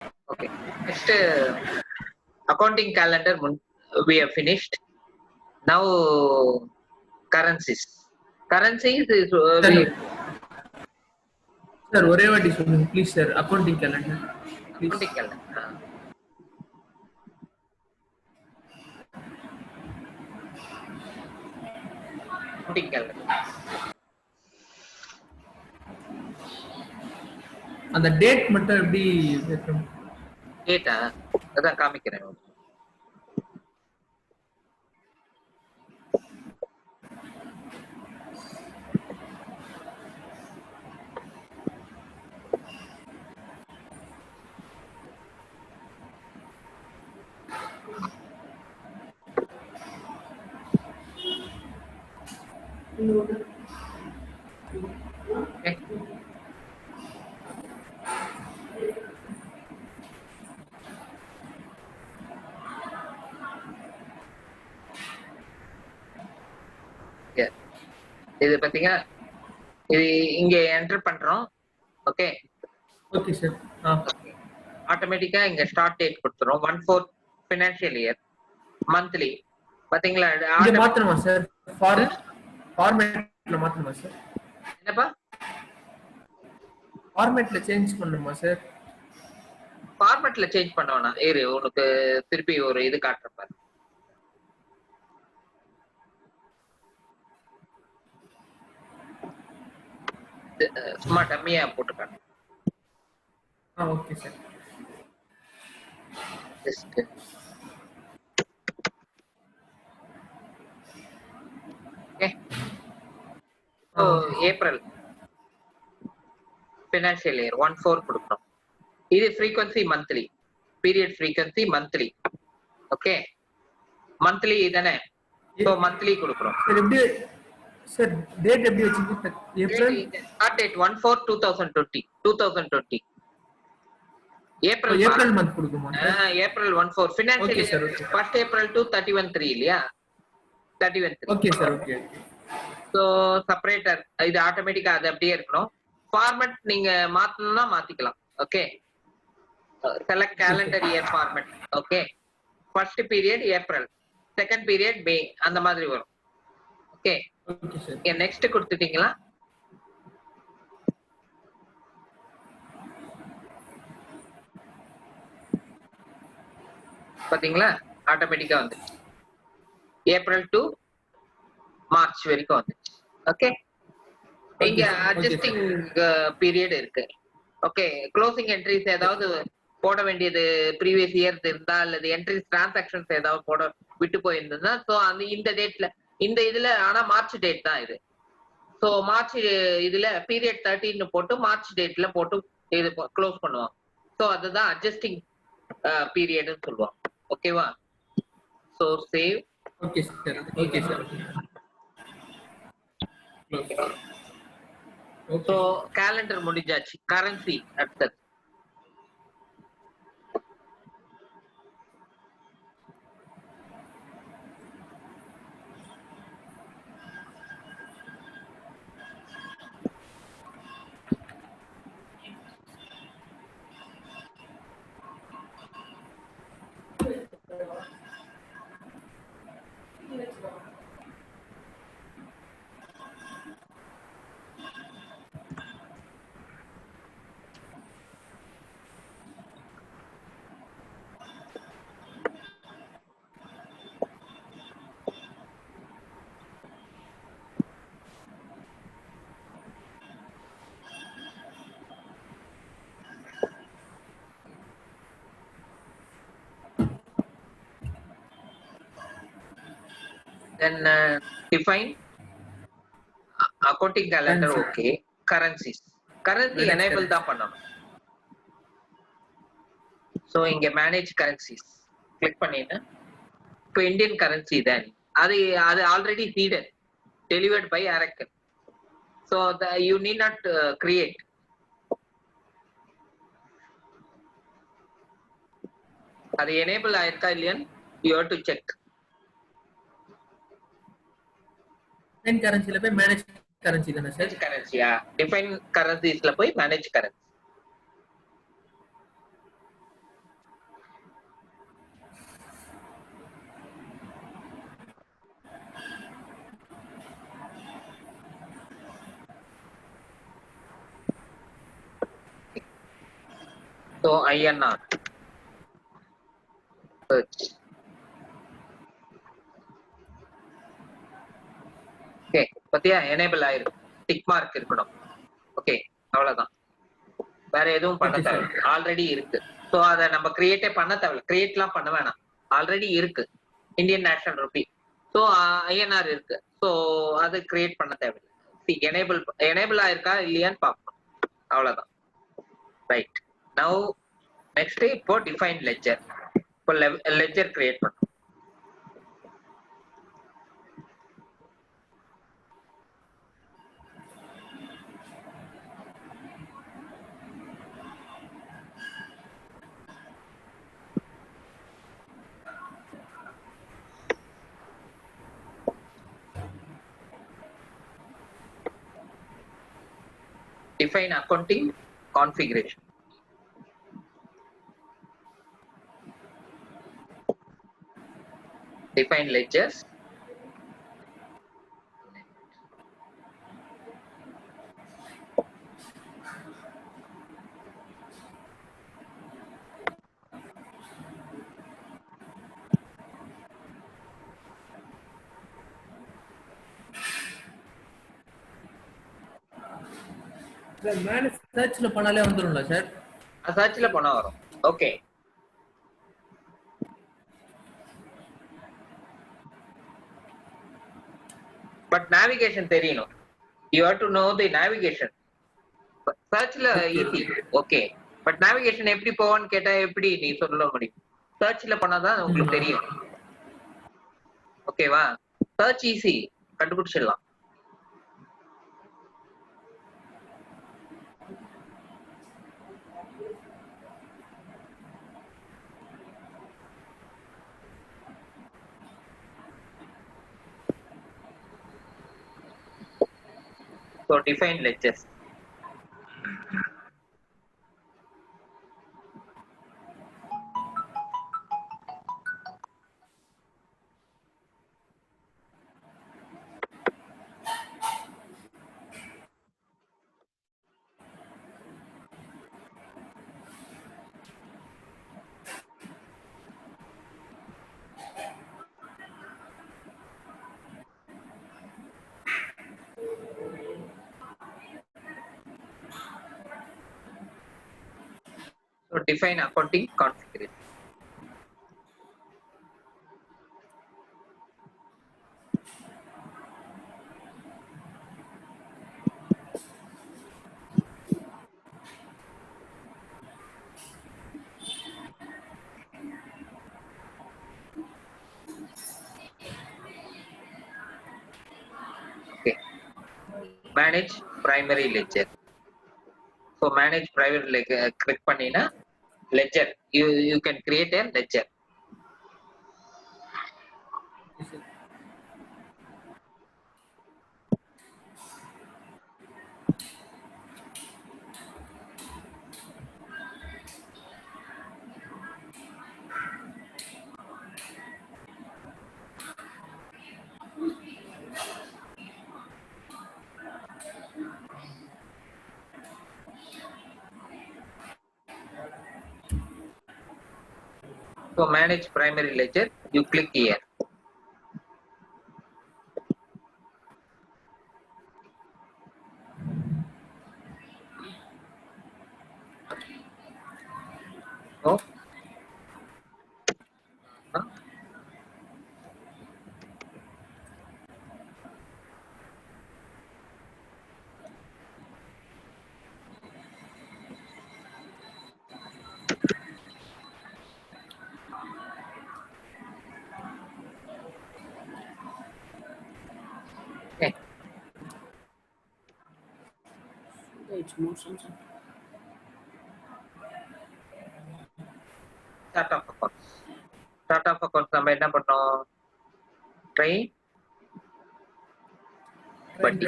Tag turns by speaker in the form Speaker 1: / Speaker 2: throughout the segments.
Speaker 1: Okay. Next, accounting calendar we have finished. Now, currencies. Currencies is
Speaker 2: sir ஒரே வாட்டி சொல்லுங்க please sir. Accounting calendar please.
Speaker 1: accounting calendar. Accounting calendar.
Speaker 2: அந்த date மட்டும் எப்படி வைக்கணும்?
Speaker 1: Data அதான் காமிக்கிறேன். Okay. Yeah. இது பாத்தீங்க, இது இங்க என்டர் பண்றோம். Okay
Speaker 2: okay sir.
Speaker 1: ஆட்டோமேட்டிக்கா இங்க ஸ்டார்ட் டேட் கொடுத்துரும். 1/4 ஃபினான்ஷியல் இயர் மந்த்லி. பாத்தீங்களா?
Speaker 2: இங்க மாத்தணுமா சார்? ஃபார்மேட்ல மாத்தணுமா சார்?
Speaker 1: என்னப்பா?
Speaker 2: ஃபார்மேட்ல சேஞ்ச் பண்ணணுமா சார்?
Speaker 1: ஃபார்மேட்ல சேஞ்ச் பண்ணவனா? இரு, உனக்கு திருப்பி ஒரு இது காட்டுறேன் பாரு. சும்மா டம்மியா போட்டுக்காங்க.
Speaker 2: Okay sir.
Speaker 1: Just okay. So April financial year 1/4 கொடுக்கணும். இது frequency monthly, period frequency monthly. Okay, monthly தானே? ஸோ மந்த்லி கொடுக்குறோம்.
Speaker 2: சார் எப்படி சார் டேட் எப்படி வச்சிருக்கீங்க? April
Speaker 1: start date 1/4/2020.
Speaker 2: April month கொடுக்குமா?
Speaker 1: April 1/4 financial year 1st April to 31/3 இல்லையா? 31/3.
Speaker 2: Okay sir. Okay.
Speaker 1: So separator இது ஆட்டோமேட்டிக்கா அது அப்படியே இருக்கணும். ஃபார்மேட் நீங்க மாத்தணும்னா மாத்திக்கலாம். Okay, select calendar year format. Okay, first period April, second period May, அந்த மாதிரி வரும். ஓகே, நெக்ஸ்ட் கொடுத்துட்டீங்களா? பாத்தீங்களா? ஆட்டோமேட்டிக்கா வந்துச்சு. ஏப்ரல் டு மார்ச் வரைக்கும் வந்துச்சு. ஓகே, இங்க அட்ஜஸ்டிங் பீரியட் இருக்கு. ஓகே, க்ளோசிங் என்ட்ரிஸ் ஏதாவது போட வேண்டியது ப்ரீவியஸ் இயர்ஸ் இருந்தா, அல்லது என்ட்ரிஸ் டிரான்சாக்ஷன்ஸ் ஏதாவது போட விட்டு போயிருந்ததுன்னா, ஸோ அந்த இந்த டேட்ல இந்த இதுல, ஆனா மார்ச் டேட் தான் இது. ஸோ மார்ச் இதுல பீரியட் 13 போட்டு மார்ச் டேட்ல போட்டு இது க்ளோஸ் பண்ணுவாங்க. ஸோ அதுதான் அட்ஜஸ்டிங் பீரியட்னு சொல்லுவாங்க. ஓகேவா? So save.
Speaker 2: Okay sir. Okay sir.
Speaker 1: So calendar முடிஞ்சாச்சு. கரன்சி அடுத்தது. Then define accounting calendar. Okay, currencies. Currency enable தான் பண்ணணும். So இங்க manage currencies click பண்ணினா, இப்போ Indian currency தான். அது already seeded, delivered by Oracle. So you need not create. அது enable ஆயிருக்கா இல்லையான்னு you have to check.
Speaker 2: define currency ல போய் manage currency தானே சார்?
Speaker 1: கரன்சியா? define currencies ல போய் manage currency. So INR search. Okay பத்தியா எனேபிள் ஆயிருக்கு, டிக் மார்க் இருக்கணும். ஓகே அவ்வளவுதான், வேற எதுவும் பண்ண தேவையில்லை, ஆல்ரெடி இருக்கு. ஸோ அதை நம்ம கிரியேட்டே பண்ண தேவையில்லை, கிரியேட்லாம் பண்ண வேணாம், ஆல்ரெடி இருக்கு Indian national rupee. So INR இருக்கு, ஸோ அது கிரியேட் பண்ண தேவையில்லை. எனேபிள் ஆயிருக்கா இல்லையான்னு பார்க்கணும், அவ்வளவுதான். ரைட், நவ் நெக்ஸ்ட் இப்போ டிஃபைன் லெட்ஜர். இப்போ லெட்ஜர் கிரியேட் பண்ணணும். Define accounting configuration. Define ledgers.
Speaker 2: Sir மேல சர்ச்ல பண்ணாலே வந்துரும்ல சார்?
Speaker 1: சர்ச்ல பண்ணா வரும். ஓகே பட் நேவிகேஷன் தெரியணும். You have to know the navigation. சர்ச்ல ஈஸி, ஓகே, பட் நேவிகேஷன் எப்படி போவான்னு கேட்டா எப்படி நீ சொல்ல முடியும்? சர்ச்ல பண்ணாதான் உங்களுக்கு தெரியும். ஓகேவா? சர்ச் ஈஸி, கண்டுபிடிச்சிடலாம். So define ledgers. So define accounting configuration. Okay. Manage primary ledger. So manage private ledger, click பண்ணீனா ledger, you can create a ledger. So manage primary ledger, you click here. So okay.
Speaker 3: It's motion.
Speaker 1: Start of accounts. Start of accounts நம்ம என்ன பண்ணோம்? Try but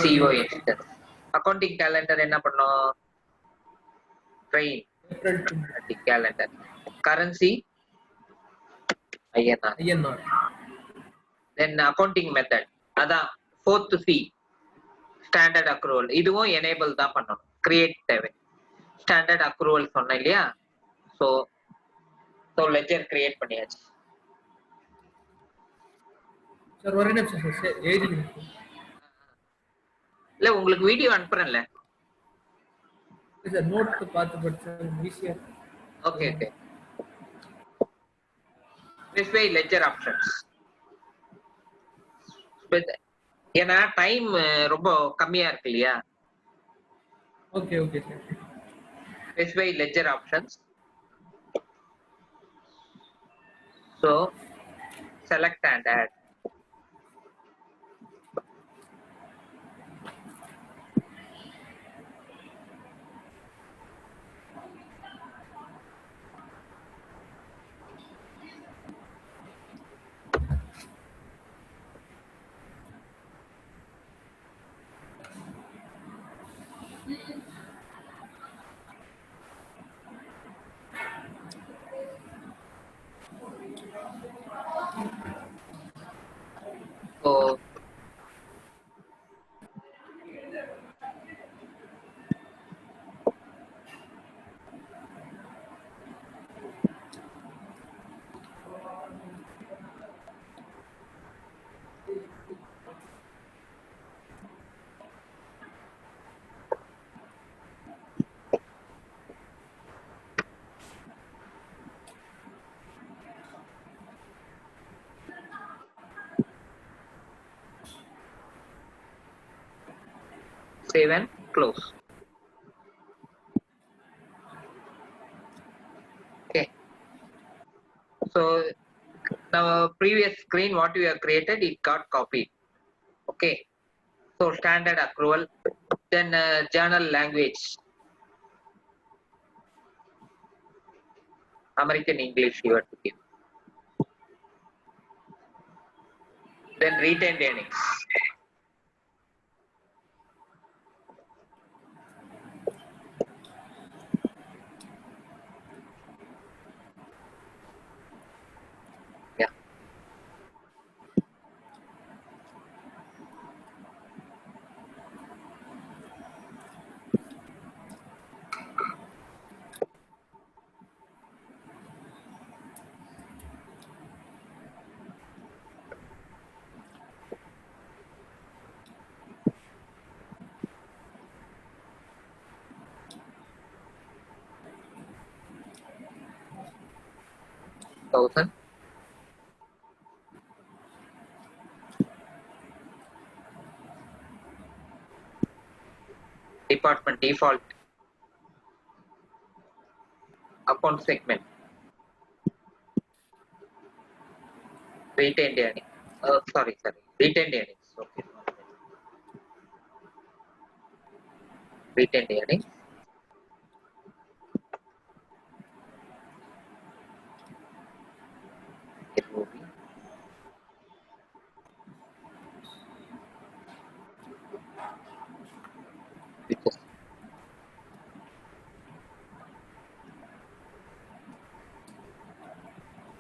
Speaker 1: CO instance. Accounting calendar என்ன பண்ணோம்? Train calendar. Currency INR. Then accounting method, அதான் fourth C, standard accrual. இதுவும் enable தான் பண்ணணும், create தேவை. Standard accrual சொன்னேன் இல்லையா, ஸோ லெஜர் கிரியேட் பண்ணியாச்சு.
Speaker 2: சார் ஒரே நிமிஷம் சார் எழுதிங்க.
Speaker 1: இல்ல உங்களுக்கு வீடியோ அனுப்புறேன்ல.
Speaker 2: சார் நோட் பார்த்து படிச்சா ஈஸியா.
Speaker 1: Okay okay. Specify ledger options. ஏன்னா டைம் ரொம்ப கம்மியா இருக்கு இல்லையா?
Speaker 2: Okay okay sir.
Speaker 1: Specify ledger options. So select and add. So save and close. Okay. So now previous screen what we have created, it got copied. Okay. So standard accrual, then journal language, American English you have to give. Then retained earnings. Yeah. Thousand. Department default. Account segment. Retained earnings. Sorry. Retained earnings. Okay. Retained earnings. It will be because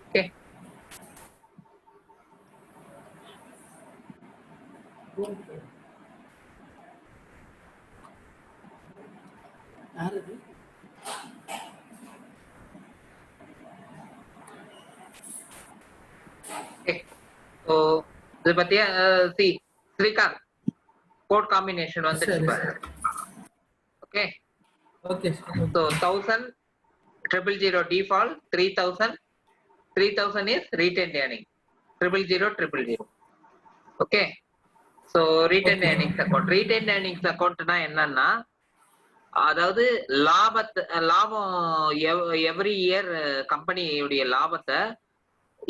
Speaker 1: okay.
Speaker 3: யார் இது?
Speaker 1: Okay. So இது பத்தியா see Srikanth code combination வந்துச்சு பாரு. Okay.
Speaker 2: Okay sir.
Speaker 1: So 1000 000 default 3000 is retained earning 000. Okay. So retained
Speaker 2: Okay.
Speaker 1: earnings account னா என்னன்னா அதாவது லாபம் எவ்ரி இயர் கம்பெனியுடைய லாபத்தை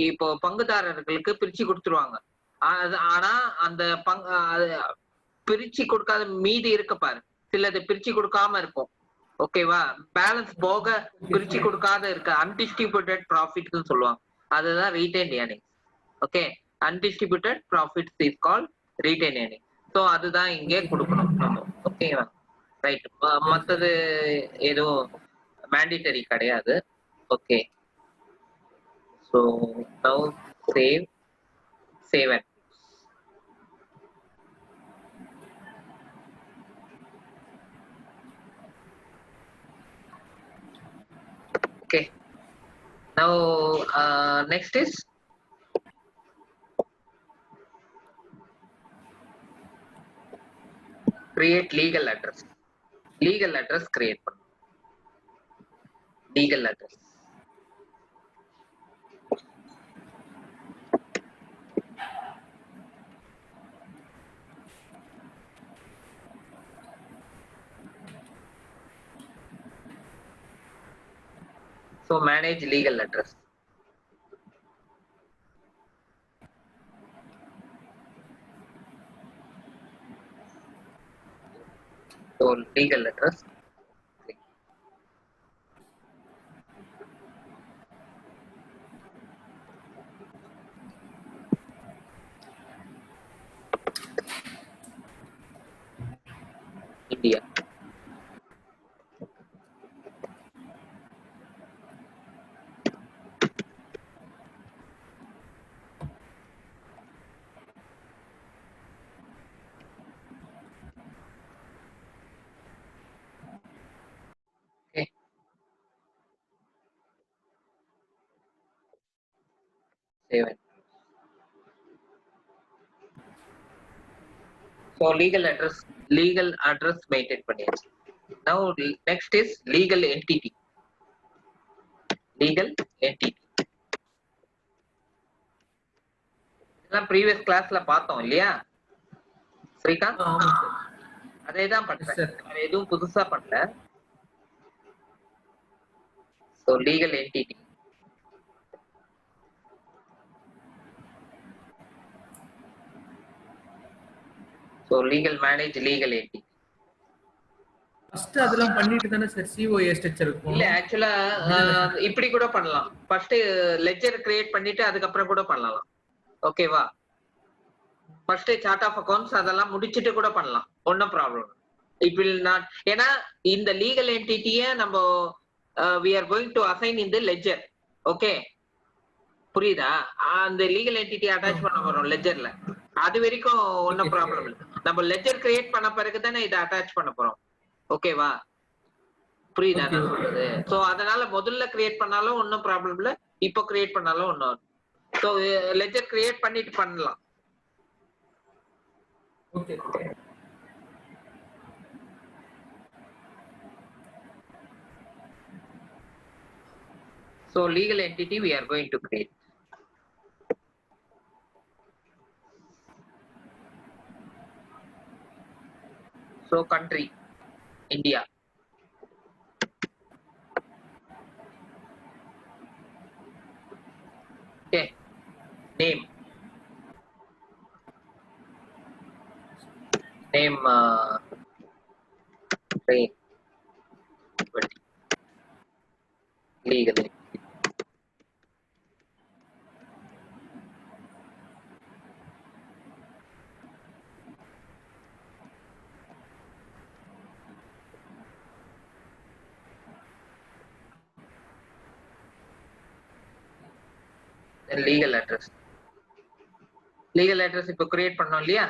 Speaker 1: இப்போ பங்குதாரர்களுக்கு பிரிச்சு கொடுத்துருவாங்க. ஆனா அந்த பிரிச்சு கொடுக்காத மீதி இருக்க பாரு, சிலது பிரிச்சு கொடுக்காம இருக்கும். ஓகேவா? பேலன்ஸ் போக பிரிச்சு கொடுக்காத இருக்க அன்டிஸ்ட்ரிபியூட்டட் ப்ராஃபிட்னு சொல்லுவாங்க. அதுதான் retained earnings. Okay, undistributed profits is call retained earning. So அதுதான் இங்கே கொடுக்கணும் நம்ம. ஓகேவா? ரைட். மற்றது எதுவும் மேண்டிட்டரி கிடையாது. Okay. So now save and okay. Now next is create legal address. Legal address create பண்ணு. Legal address. So manage legal address. So legal address. India. Okay. Save it. So legal address maintain பண்ணியாச்சு. Now next is legal entity. Legal entity. இதெல்லாம் previous கிளாஸ்ல பார்த்தோம் இல்லையா ஸ்ரீகாந்த்?
Speaker 2: ஆமாம் sir.
Speaker 1: அதே தான்
Speaker 2: Yes,
Speaker 1: பண்றேன்.
Speaker 2: sir.
Speaker 1: வேற எதுவும் புதுசா பண்ணல. So legal entity. So legal manage legal entity.
Speaker 2: First அதெல்லாம் பண்ணிட்டு தானே சார் சிஓஏ ஸ்ட்ரக்சருக்கு
Speaker 1: இல்ல
Speaker 2: போகணும்.
Speaker 1: ஆக்சுவலா இப்படி கூட பண்ணலாம். ஃபர்ஸ்ட் லெட்ஜர் கிரியேட் பண்ணிட்டு அதுக்கப்புறம் கூட பண்ணலாம். ஓகேவா? ஃபர்ஸ்ட் சார்ட் ஆஃப் அக்கவுண்ட்ஸ் அதெல்லாம் முடிச்சிட்டு கூட பண்ணலாம். ஒன்னும் ப்ராப்ளம். இட் வில் நாட், ஏன்னா இந்த லீகல் என்டிட்டியை நம்ம we are going to assign in the ledger. Okay, புரியுதா? அந்த லீகல் என்டிட்டி அட்டாச் பண்ண போறோம் லெட்ஜர்ல. அது வரைக்கும் ஒன்னும் ப்ராப்ளம் இல்லை. நம்ம லெட்ஜர் கிரியேட் பண்ண பிறகு தானே இதை அட்டாச் பண்ண போறோம். ஓகேவா? புரியுதா நான் சொல்றது? சோ அதனால முதல்ல கிரியேட் பண்ணாலும் ஒன்னும் ப்ராப்ளம் இல்ல, இப்போ கிரியேட் பண்ணாலும் ஒன்னும். சோ லெட்ஜர் கிரியேட் பண்ணிட்டு பண்ணலாம்.
Speaker 2: Okay.
Speaker 1: So legal entity we are going to create. So country India. Okay. Name train legal entity. Then legal address. Legal address இப்போ கிரியேட் பண்ணோம் இல்லையா,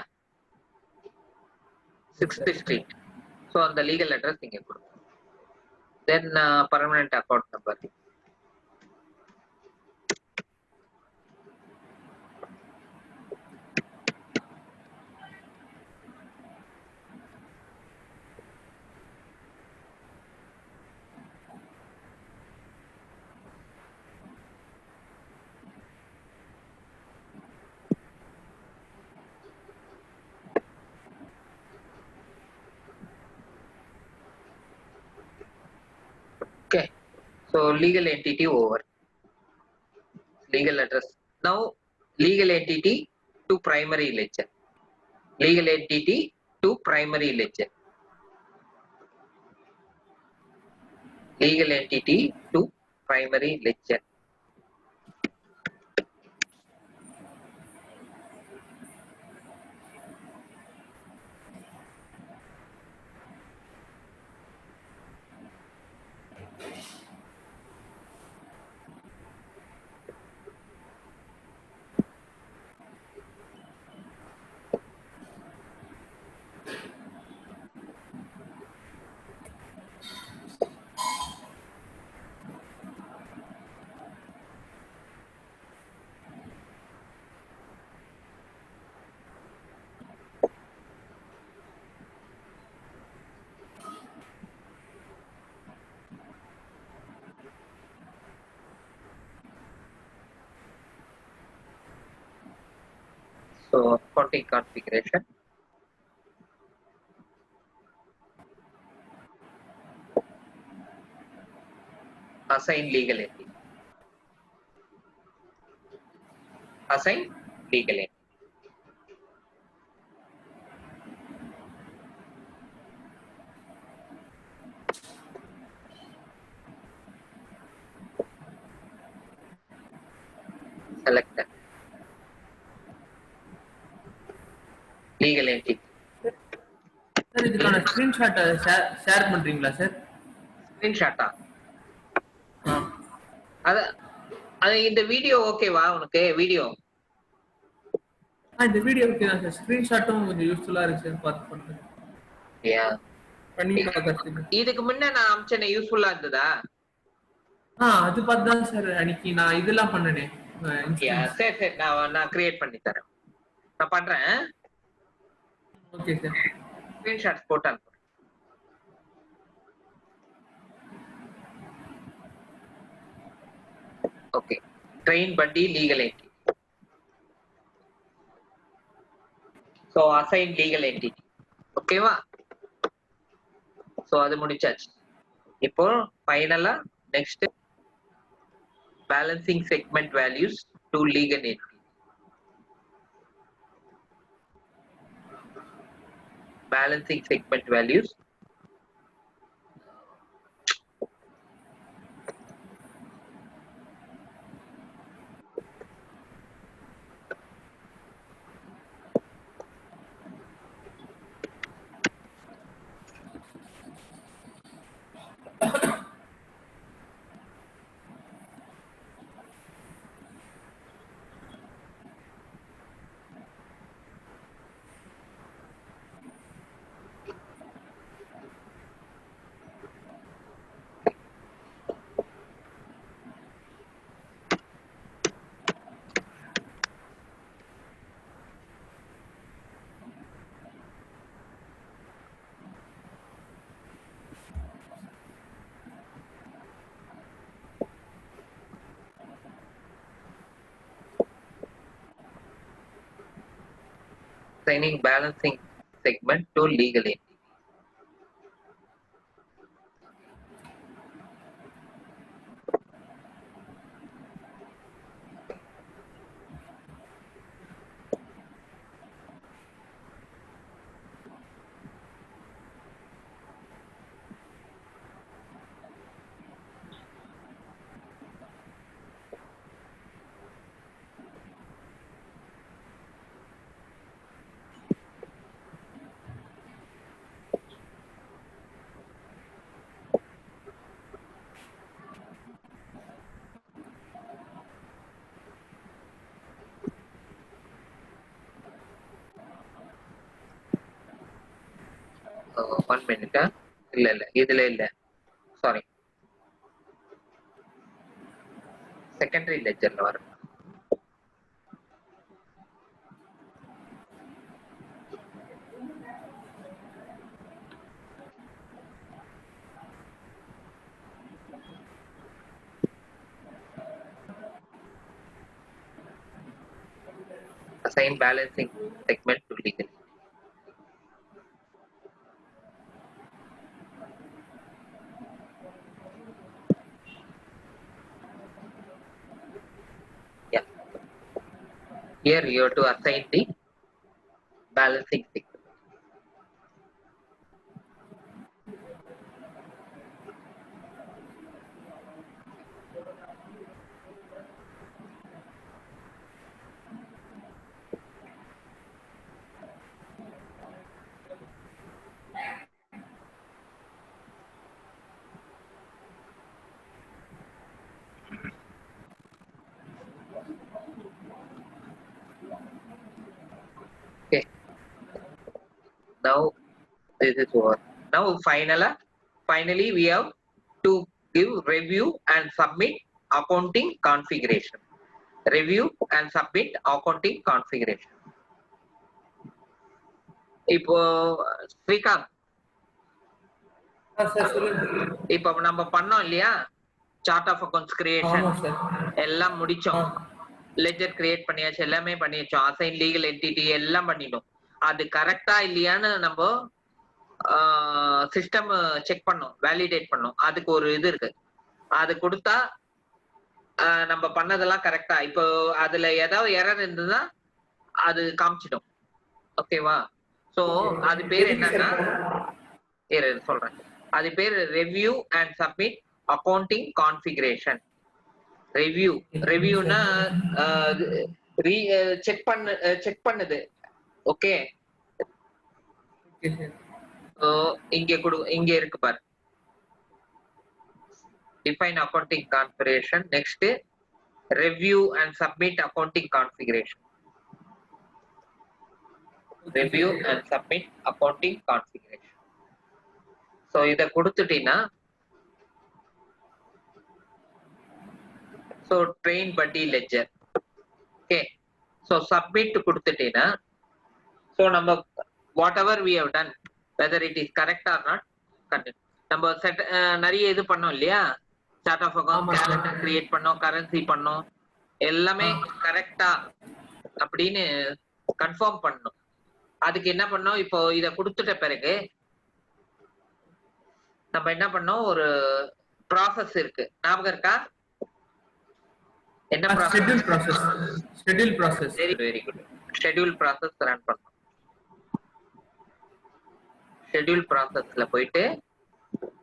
Speaker 1: 6th street. So அந்த legal address இங்க கொடுங்க. Then permanent account number. Okay, so legal entity over. Legal address. Now legal entity to primary ledger. Legal entity to primary ledger. Legal entity to primary ledger. So accounting configuration. Assign legal entity. Assign legal entity. Select that. Legal entity.
Speaker 2: Sir இதுக்கான screenshot share பண்றீங்களா sir?
Speaker 1: Screenshot. அது இந்த video ஓகேவா உனக்கு? Video
Speaker 2: இந்த video okay தான் sir. ஸ்கிரீன்ஷாட்டும் கொஞ்சம் யூஸ்ஃபுல்லா இருக்கு சார். பார்த்து பண்ணுங்க. பண்ணி பார்க்கறதுக்கு.
Speaker 1: இதுக்கு முன்ன நான் அம்சனே யூஸ்ஃபுல்லா இருந்ததா?
Speaker 2: அது பார்த்து தான் சார் அன்னைக்கு நான் இதெல்லாம் பண்ணனே.
Speaker 1: சரி நான் கிரியேட் பண்ணி தரேன். நான் பண்றேன்.
Speaker 2: Okay sir.
Speaker 1: ஸ்கிரீன்ஷாட் போட்டு அனுப்புறேன். ஓகே. ட்ரெயின் பண்டி legal entity. So assign legal entity. ஓகேவா? சோ அது முடிச்சாச்சு. இப்போ ஃபைனலா next balancing segment values to legal entity. Balancing segment values. Assigning balancing segment to legal entity. One minute. இல்ல இதுல இல்ல, சாரி, செகண்டரி லெட்ஜர்ல வரும். Assign balancing segment to legal. Here you have to assign the balancing segment. Okay. Now this is over. Now finally we have to give review and submit accounting configuration. Review and submit accounting configuration. இப்போ Srikanth,
Speaker 2: sir சொல்லுங்க.
Speaker 1: இப்போ நம்ம பண்ணோம் இல்லையா chart of accounts creation
Speaker 2: ஆமா sir.
Speaker 1: எல்லாம் முடிச்சோம். Ledger create பண்ணியாச்சு, எல்லாமே பண்ணியாச்சு, அசைன் லீகல் என்டிட்டி எல்லாம் பண்ணிட்டோம். அது கரெக்டா இல்லையான்னு நம்ம சிஸ்டம் செக் பண்ணோம், வேலிடேட் பண்ணோம். அதுக்கு ஒரு இது இருக்கு, அது கொடுத்தா நம்ம பண்ணதெல்லாம் கரெக்டா. இப்போ அதுல ஏதாவது எரர் இருந்ததுன்னா அது காமிச்சிடும். ஓகேவா? சோ அது பேர் என்னன்னா, சொல்றேன், அது பேர் review and submit accounting configuration. ரிவ்யூனா செக் பண்ணுது. ஓகே, இங்க இருக்கு பாரு, define accounting configuration. next review and submit accounting configuration. review and submit accounting configuration. so இத கொடுத்துட்டீங்கன்னா, so train buddy ledger. okay, so submit கொடுத்துட்டீங்கன்னா, so நம்ம whatever we have done, whether it is correct or not, continue. நம்ம நிறைய இது பண்ணோம் இல்லையா, chart of account, calendar create பண்ணோம், கரன்சி பண்ணோம், எல்லாமே கரெக்டா அப்படின்னு கன்ஃபார்ம் பண்ணணும். அதுக்கு என்ன பண்ணோம், இப்போ இத கொடுத்துட்ட பிறகு நம்ம என்ன பண்ணோம், ஒரு ப்ராசஸ் இருக்கு, ஞாபகம் இருக்கா? என்ன process?
Speaker 2: Schedule process.
Speaker 1: Very good. Schedule process run பண்ணோம். ஷெட்யூல் ப்ராசஸ்ல போயிட்டு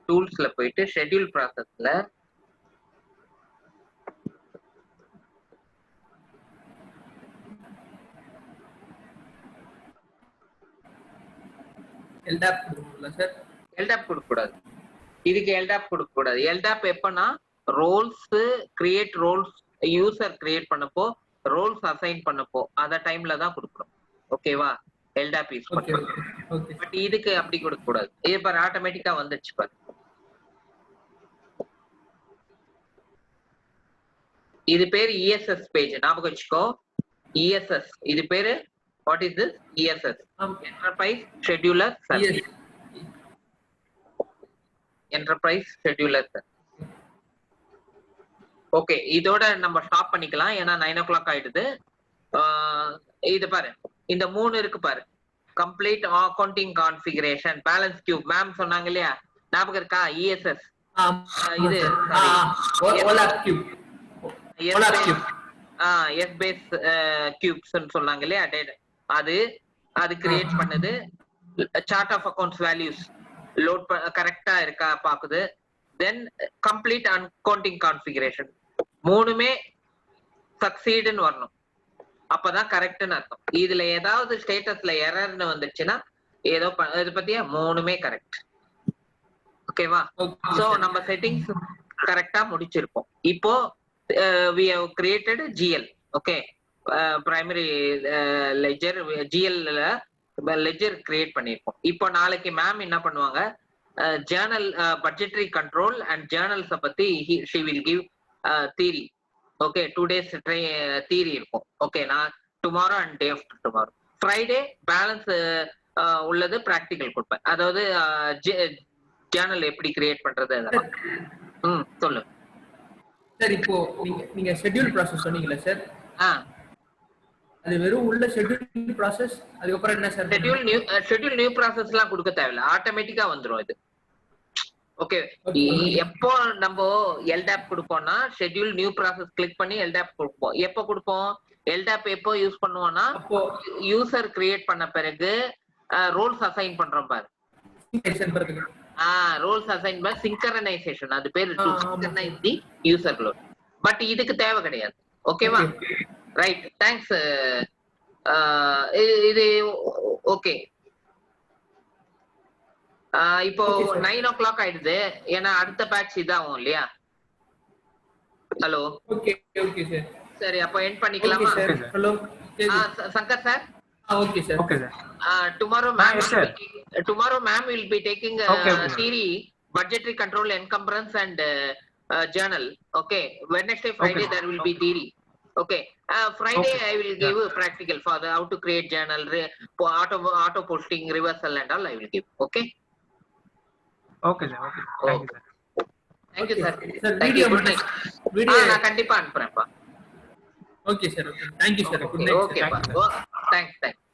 Speaker 1: டூல்ஸ்ல போயிட்டு ஷெட்யூல் ப்ராசஸ்ல
Speaker 2: எல்டாப் கொடுக்கணும்ல சார்?
Speaker 1: எல்டாப் கொடுக்க கூடாது, இதுக்கு எல்டாப் கொடுக்க கூடாது. எல்டாப் எப்பனா roles create, roles user create பண்ணப்போ, ரோல்ஸ் அசைன் பண்ணப்போ, அந்த டைம்ல தான் கொடுக்கணும். ஓகேவா? எல்டாப் யூஸ் பண்ணுறோம். பட் இதுக்கு அப்படி கொடுக்க கூடாது. இது பாரு ஆட்டோமேட்டிக்கா வந்துச்சு பாரு. இது பேரு ESS பேஜ், ஞாபகம் வச்சுக்கோ. ESS இது பேரு, what is this? ESS, enterprise scheduler service. Enterprise scheduler service. Okay, இதோட நம்ம ஸ்டாப் பண்ணிக்கலாம், ஏன்னா 9 o'clock ஆயிடுது. இது பாரு, இந்த 3 இருக்கு பாரு, complete accounting configuration, balance cube, ma'am சொன்னாங்க இல்லையா, ஞாபகம் இருக்கா? ESS இது S-base cubes சொன்னாங்க இல்லையா, அது கிரியேட் பண்ணுது. Chart of accounts values load கரெக்டா இருக்கா பாக்குது. தென் கம்ப்ளீட் அக்கவுண்டிங் கான்ஃபிகரேஷன், மூணுமே சக்சீடுன்னு வரணும், அப்பதான் கரெக்ட்னு அர்த்தம். இதுல ஏதாவது ஸ்டேட்டஸ்ல எரர்னு வந்துச்சுன்னா ஏதோ இது பத்தியா, மூணுமே கரெக்ட். ஓகேவா? சோ நம்ம செட்டிங்ஸ் கரெக்டா முடிச்சிருப்போம். இப்போ we have created GL. okay, primary ledger GL ledger create பண்ணிருப்போம். இப்போ நாளைக்கு மேம் என்ன பண்ணுவாங்க, journal budgetary control and journals பத்தி she will give theory. okay, 2 days theory இருக்கும். okay, நான் tomorrow and day after tomorrow Friday balance உள்ளது practical கொடுப்பேன். அதாவது ஜர்னல் எப்படி கிரியேட் பண்றது அதெல்லாம். சொல்லு
Speaker 2: சார். இப்போ நீங்க ஷெட்யூல் ப்ராசஸ் சொன்னீங்களா சார்? அது வெறும் உள்ள ஷெட்யூல் ப்ராசஸ், அதுக்கு அப்புறம் என்ன சார்?
Speaker 1: ஷெட்யூல் நியூ ப்ராசஸ்லாம் கொடுக்க தேவையில்ல, ஆட்டோமேட்டிக்கா வந்துரும் இது. ஓகே, எப்போ நம்ம எல்டாப் கொடுப்போம்னா ஷெட்யூல் நியூ ப்ராசஸ் கிளிக் பண்ணி எல்டாப் கொடுப்போம். எப்போ கொடுப்போம்? எல்டாப் எப்போ யூஸ் பண்ணுவோம்னா, யூசர் கிரியேட் பண்ண பிறகு ரோல்ஸ் அசைன் பண்றோம் பாரு. ரோல்ஸ் அசைன் பை சிங்கரனைசேஷன், அது பேரு to synchronise the user load. But இதுக்கு தேவை கிடையாது. ஓகேவா? Right, thanks. இது ஓகே. இப்போ 9 o'clock ஆயிடுது, ஏன்னா அடுத்த பேட்ச் இதாகும் இல்லையா? Hello,
Speaker 2: okay okay sir.
Speaker 1: சரி, அப்போ எண்ட் பண்ணிக்கலாமா?
Speaker 2: Hello
Speaker 1: Shankar sir.
Speaker 2: okay sir.
Speaker 3: okay sir.
Speaker 1: Tomorrow ma'am will be taking theory, budgetary control, encumbrance and journal. okay, Wednesday Friday there will be theory. okay, Friday I will give practical for how to create journal, auto posting, reversal and all I will give. okay
Speaker 3: okay sir. okay, thank you sir.
Speaker 1: sir. Thank you, good night. Video நான் கண்டிப்பா அனுப்புறேன்ப்பா.
Speaker 2: Okay sir okay thank you sir good
Speaker 1: okay
Speaker 2: night
Speaker 1: okay
Speaker 3: Thank you,
Speaker 1: thanks